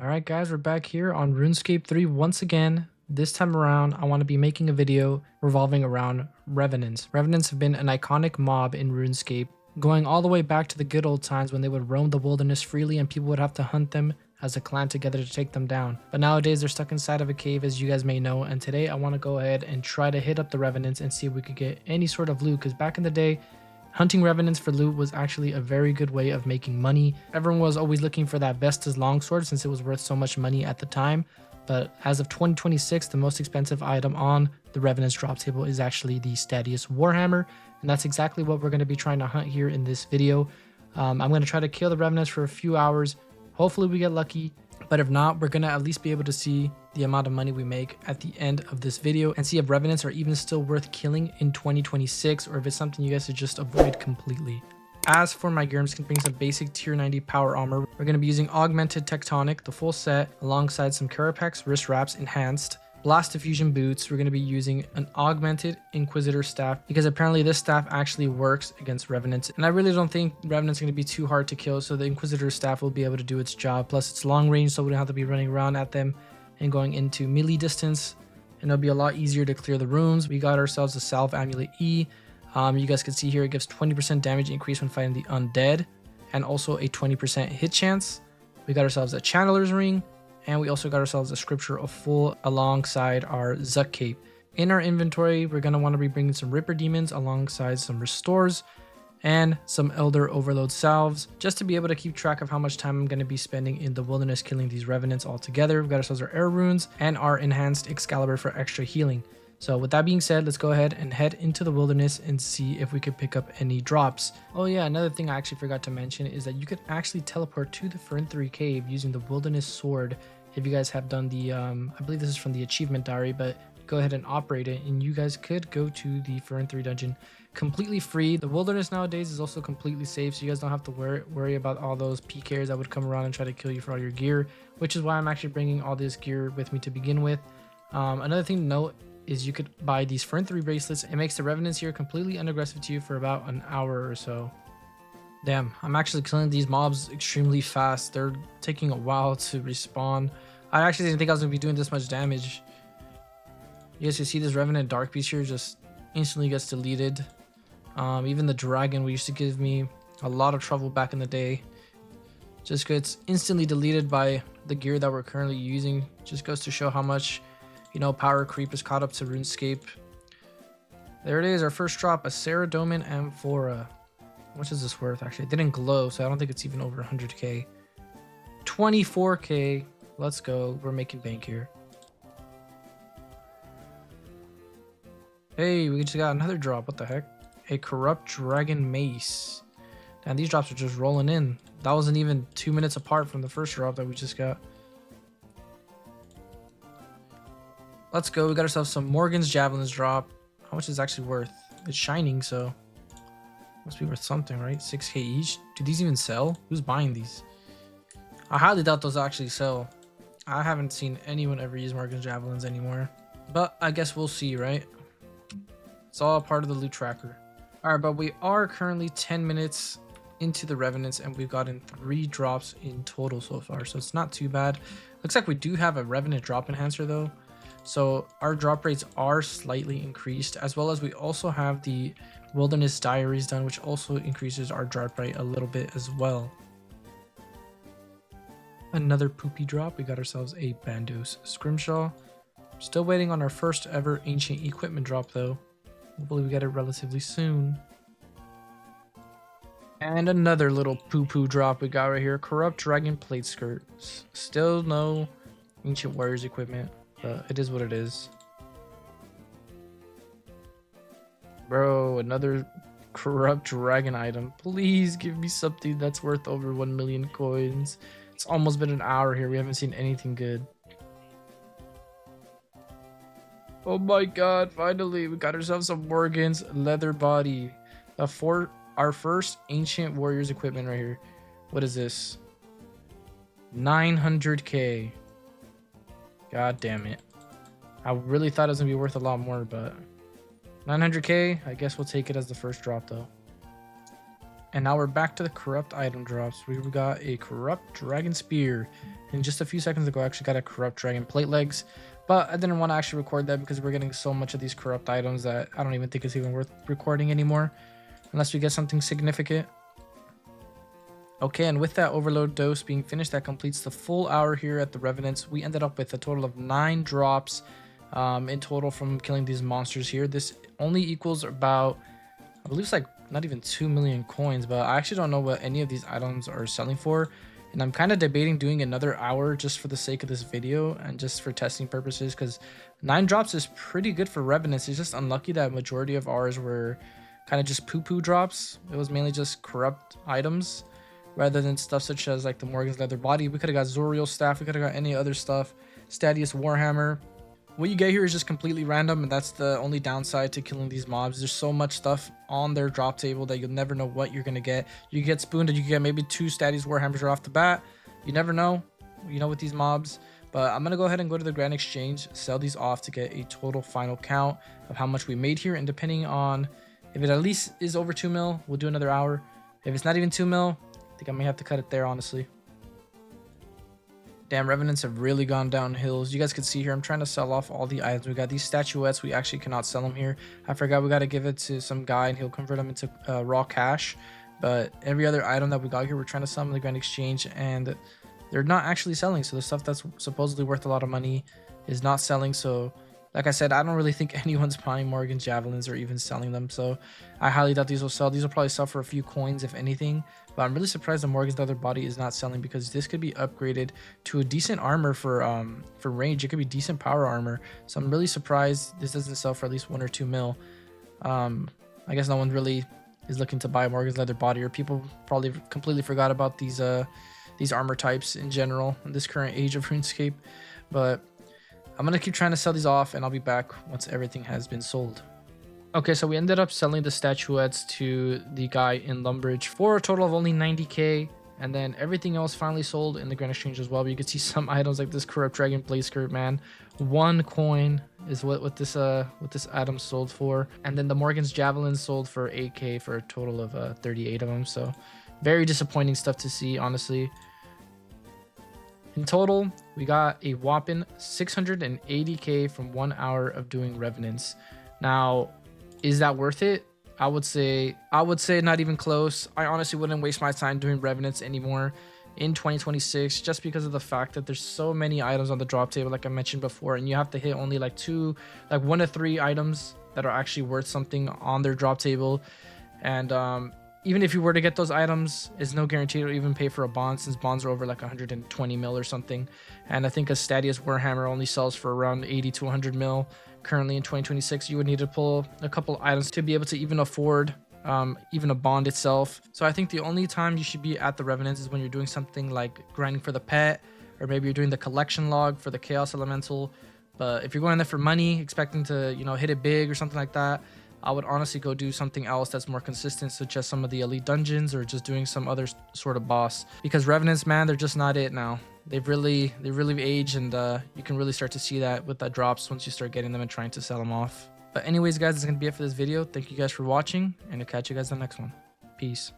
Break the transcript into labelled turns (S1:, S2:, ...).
S1: Alright guys, we're back here on RuneScape 3 once again. This time around, I want to be making a video revolving around Revenants. Revenants have been an iconic mob in RuneScape, going all the way back to the good old times when they would roam the wilderness freely and people would have to hunt them as a clan together to take them down. But nowadays they're stuck inside of a cave, as you guys may know, and today I want to go ahead and try to hit up the Revenants and see if we could get any sort of loot, because back in the day, hunting Revenants for loot was actually a very good way of making money. Everyone was always looking for that Vesta's longsword since it was worth so much money at the time. But as of 2026, the most expensive item on the Revenants drop table is actually the Stadius Warhammer. And that's exactly what we're going to be trying to hunt here in this video. I'm going to try to kill the Revenants for a few hours. Hopefully we get lucky. But if not, we're going to at least be able to see the amount of money we make at the end of this video and see if Revenants are even still worth killing in 2026, or if it's something you guys should just avoid completely. As for my gear, I'm just going to bring some basic tier 90 power armor. We're going to be using Augmented Tectonic, the full set, alongside some Carapax wrist wraps enhanced, Blast Diffusion boots. We're going to be using an Augmented Inquisitor staff because apparently this staff actually works against Revenants, and I really don't think Revenants are going to be too hard to kill, so the Inquisitor staff will be able to do its job. Plus it's long range, so we don't have to be running around at them and going into melee distance, and it'll be a lot easier to clear the runes. We got ourselves a Salve Amulet E. You guys can see here it gives 20% damage increase when fighting the undead and also a 20% hit chance. We got ourselves a Channeler's Ring, and we also got ourselves a Scripture of Full alongside our Zuck Cape. In our inventory, we're going to want to be bringing some Ripper Demons alongside some Restores and some Elder Overload Salves, just to be able to keep track of how much time I'm going to be spending in the wilderness killing these Revenants all together. We've got ourselves our Air Runes and our Enhanced Excalibur for extra healing. So with that being said, let's go ahead and head into the wilderness and see if we could pick up any drops. Oh yeah, another thing I actually forgot to mention is that you could actually teleport to the Fern 3 cave using the Wilderness Sword. If you guys have done the, I believe this is from the achievement diary, but go ahead and operate it and you guys could go to the Fern 3 dungeon completely free. The wilderness nowadays is also completely safe, so you guys don't have to worry about all those PKers that would come around and try to kill you for all your gear, which is why I'm actually bringing all this gear with me to begin with. Another thing to note is you could buy these Fern 3 bracelets. It makes the Revenants here completely unaggressive to you for about an hour or so. Damn, I'm actually killing these mobs extremely fast. They're taking a while to respawn. I actually didn't think I was going to be doing this much damage. You guys can see this Revenant Dark Beast here just instantly gets deleted. Even the Dragon, which used to give me a lot of trouble back in the day, just gets instantly deleted by the gear that we're currently using. Just goes to show how much, you know, power creep is caught up to RuneScape. There it is, our first drop, a Ceradomin Amphora. How much is this worth? Actually, it didn't glow, so I don't think it's even over 100k. 24k. Let's go. We're making bank here. Hey, we just got another drop. What the heck? A Corrupt Dragon Mace. And these drops are just rolling in. That wasn't even 2 minutes apart from the first drop that we just got. Let's go. We got ourselves some Morgan's Javelins drop. How much is it actually worth? It's shining, so must be worth something, right? 6k each. Do these even sell? Who's buying these? I highly doubt those actually sell. I haven't seen anyone ever use Morgan's Javelins anymore, but I guess we'll see, right? It's all part of the loot tracker. All right, but we are currently 10 minutes into the Revenants and we've gotten 3 drops in total so far, so it's not too bad. Looks like we do have a Revenant drop enhancer though, so our drop rates are slightly increased, as well as we also have the Wilderness Diaries done, which also increases our drop rate a little bit as well. Another poopy drop. We got ourselves a Bandos Scrimshaw. Still waiting on our first ever Ancient Equipment drop though. Hopefully we get it relatively soon. And another little poo-poo drop we got right here. Corrupt Dragon Plate Skirt. Still no Ancient Warriors equipment, but it is what it is. Bro, another Corrupt Dragon item. Please give me something that's worth over 1 million coins. It's almost been an hour here. We haven't seen anything good. Oh my god, finally. We got ourselves some Morgan's Leather Body. Our first Ancient Warriors equipment right here. What is this? 900k. God damn it. I really thought it was going to be worth a lot more, but 900k, I guess we'll take it as the first drop though. And now we're back to the corrupt item drops. We got a Corrupt Dragon Spear, And just a few seconds ago, I actually got a corrupt dragon plate legs, but I didn't want to actually record that because we're getting so much of these corrupt items that I don't even think it's even worth recording anymore, unless we get something significant. Okay, and with that overload dose being finished, that completes the full hour here at the Revenants. We ended up with a total of 9 drops in total from killing these monsters here. This only equals about, I believe it's like not even 2 million coins, but I actually don't know what any of these items are selling for. And I'm kind of debating doing another hour just for the sake of this video and just for testing purposes, because 9 drops is pretty good for Revenants. It's just unlucky that majority of ours were kind of just poo-poo drops. It was mainly just corrupt items rather than stuff such as like the Morgan's leather body. We could have got Zoriel's staff, we could have got any other stuff, Stadius Warhammer. What you get here is just completely random, and that's the only downside to killing these mobs. There's so much stuff on their drop table that you'll never know what you're gonna get. You get spooned and you get maybe 2 Stadius Warhammers right off the bat. You never know, with these mobs. But I'm gonna go ahead and go to the Grand Exchange, sell these off to get a total final count of how much we made here, and depending on if it at least is over 2 mil, we'll do another hour. If it's not even 2 mil, I think I may have to cut it there, honestly. Damn, Revenants have really gone downhill. As you guys can see here, I'm trying to sell off all the items. We got these statuettes. We actually cannot sell them here. I forgot we got to give it to some guy and he'll convert them into raw cash. But every other item that we got here, we're trying to sell them in the Grand Exchange, and they're not actually selling. So the stuff that's supposedly worth a lot of money is not selling. So like I said, I don't really think anyone's buying Morgan's Javelins or even selling them. So I highly doubt these will sell. These will probably sell for a few coins, if anything. But I'm really surprised that Morgan's leather body is not selling, because this could be upgraded to a decent armor for range. It could be decent power armor. So I'm really surprised this doesn't sell for at least 1 or 2 mil. I guess no one really is looking to buy Morgan's leather body, or people probably completely forgot about these armor types in general in this current age of RuneScape. But I'm gonna keep trying to sell these off, and I'll be back once everything has been sold. Okay, so we ended up selling the statuettes to the guy in Lumbridge for a total of only 90k, and then everything else finally sold in the Grand Exchange as well. But you can see some items like this corrupt dragon blade skirt, man. 1 coin is what this item sold for, and then the Morgan's Javelin sold for 8k for a total of 38 of them. So very disappointing stuff to see, honestly. In total, we got a whopping 680k from 1 hour of doing Revenants. Now, is that worth it? I would say not even close. I honestly wouldn't waste my time doing Revenants anymore in 2026, just because of the fact that there's so many items on the drop table, like I mentioned before, and you have to hit only like 1 to 3 items that are actually worth something on their drop table. And even if you were to get those items, it's no guarantee it'll even pay for a bond, since bonds are over like 120 mil or something. And I think a Stadius Warhammer only sells for around 80 to 100 mil currently in 2026. You would need to pull a couple items to be able to even afford even a bond itself. So I think the only time you should be at the Revenants is when you're doing something like grinding for the pet, or maybe you're doing the collection log for the Chaos Elemental. But if you're going there for money, expecting to, hit it big or something like that, I would honestly go do something else that's more consistent, such as some of the elite dungeons, or just doing some other sort of boss. Because Revenants, man, they're just not it now. They've really aged, and you can really start to see that with the drops once you start getting them and trying to sell them off. But anyways, guys, that's gonna be it for this video. Thank you guys for watching, and I'll catch you guys in the next one. Peace.